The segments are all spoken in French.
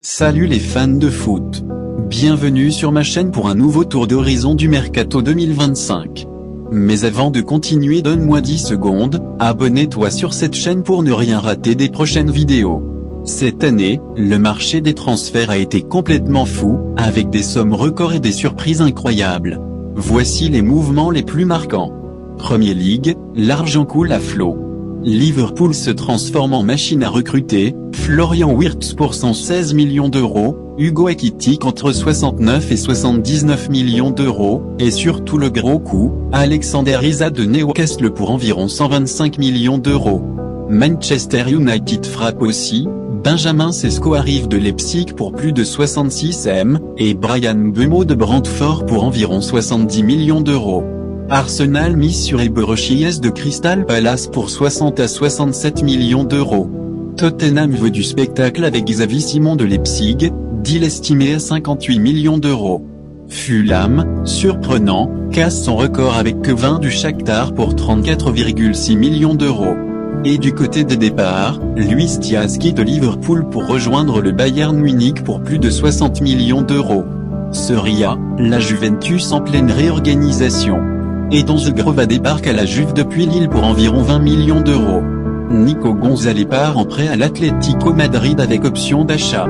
Salut les fans de foot. Bienvenue sur ma chaîne pour un nouveau tour d'horizon du Mercato 2025. Mais avant de continuer, donne-moi 10 secondes, abonne-toi sur cette chaîne pour ne rien rater des prochaines vidéos. Cette année, le marché des transferts a été complètement fou, avec des sommes records et des surprises incroyables. Voici les mouvements les plus marquants. Premier League, l'argent coule à flot. Liverpool se transforme en machine à recruter, Florian Wirtz pour 116 millions d'euros, Hugo Ekitike entre 69 et 79 millions d'euros, et surtout le gros coup, Alexander Isak de Newcastle pour environ 125 millions d'euros. Manchester United frappe aussi, Benjamin Sesko arrive de Leipzig pour plus de 66 M, et Bryan Mbeumo de Brentford pour environ 70 millions d'euros. Arsenal mise sur Eber Chies de Crystal Palace pour 60 à 67 millions d'euros. Tottenham veut du spectacle avec Xavi Simons de Leipzig, deal estimé à 58 millions d'euros. Fulham, surprenant, casse son record avec Kevin du Shakhtar pour 34,6 millions d'euros. Et du côté des départs, Luis Diaz quitte Liverpool pour rejoindre le Bayern Munich pour plus de 60 millions d'euros. Serie A, la Juventus en pleine réorganisation. Edon Zegrova débarque à la Juve depuis Lille pour environ 20 millions d'euros. Nico Gonzalez part en prêt à l'Atlético Madrid avec option d'achat.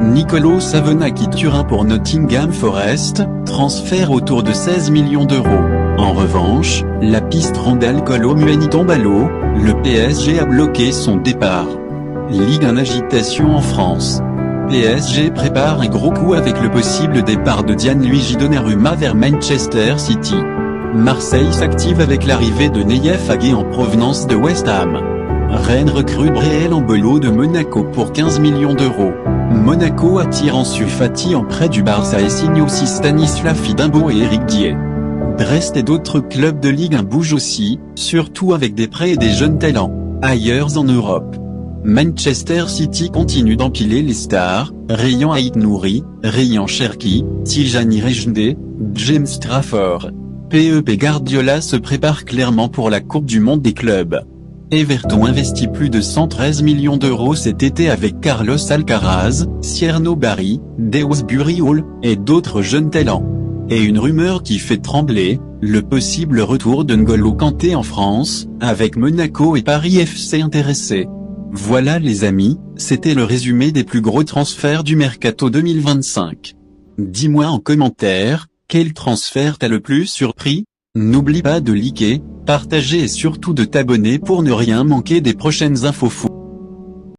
Nicolo Savona quitte Turin pour Nottingham Forest, transfert autour de 16 millions d'euros. En revanche, la piste Randal Kolo Muani tombe à l'eau, le PSG a bloqué son départ. Ligue 1 agitation en France. PSG prépare un gros coup avec le possible départ de Gianluigi Donnarumma vers Manchester City. Marseille s'active avec l'arrivée de Nayef Agué en provenance de West Ham. Rennes recrute Breel Embolo de Monaco pour 15 millions d'euros. Monaco attire Ansu Fati en prêt du Barça et signe aussi Stanislas Fidimbo et Eric Dier. Brest et d'autres clubs de Ligue 1 bougent aussi, surtout avec des prêts et des jeunes talents, ailleurs en Europe. Manchester City continue d'empiler les stars, Ryan Aït-Nouri, Ryan Cherki, Tijani Rejdé, James Trafford. Pep Guardiola se prépare clairement pour la Coupe du Monde des clubs. Everton investit plus de 113 millions d'euros cet été avec Carlos Alcaraz, Cierno Barry, Dewsbury Hall, et d'autres jeunes talents. Et une rumeur qui fait trembler, le possible retour de N'Golo Kanté en France, avec Monaco et Paris FC intéressés. Voilà les amis, c'était le résumé des plus gros transferts du Mercato 2025. Dis-moi en commentaire, quel transfert t'a le plus surpris? N'oublie pas de liker, partager et surtout de t'abonner pour ne rien manquer des prochaines infos foot.